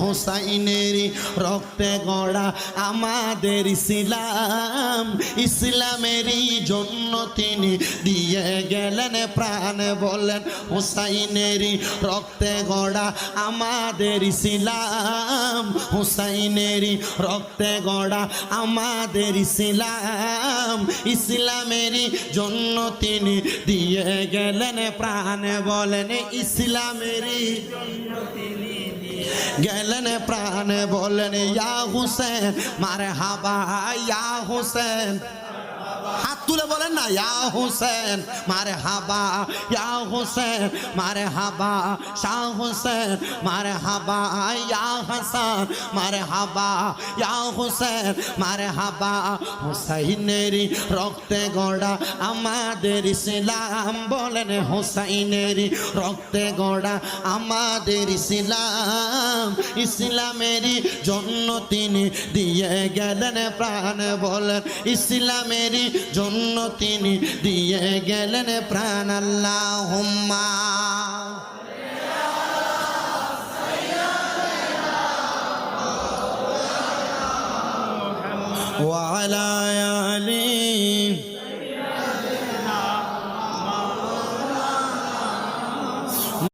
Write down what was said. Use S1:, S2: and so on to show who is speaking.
S1: হোসাইনেরই রক্তে গড়া আমাদের ইসলাম, ইসলামেরই জন্য তিনি দিয়ে গেলেন প্রাণ। বলেন হোসাইনেরই রক্তে গড়া আমাদের ইসলাম, হোসাইনেরই রক্তে গড়া আমাদের ইসলাম, ইসলামেরই জন্য তিনি দিয়ে গেলেন প্রাণ। বলেন ইসলামেরই জন্য তিনি গেলেন প্রাণ। বলেন ইয়া হুসেন মারহাবা, ইয়া হুসেন। হাত তুলে বলেন না ইয়া হুসেন মারহাবা, ইয়া হুসেন মারহাবা, শাহ হুসেন মারহাবা, ইয়া হাসান মারহাবা, ইয়া হুসেন মারহাবা। হুসাইনেরই রক্তে গড়া আমাদের ইসলাম। বলেন হুসাইনেরই রক্তে গড়া আমাদের ইসলাম, ইসলামেরই জন্য তিনি দিয়ে গেলেন প্রাণ। বলেন ইসলামেরই জন্য তিনি দিয়ে গেলেন প্রাণ। আল্লাহুম্মা ওয়া আলা আলি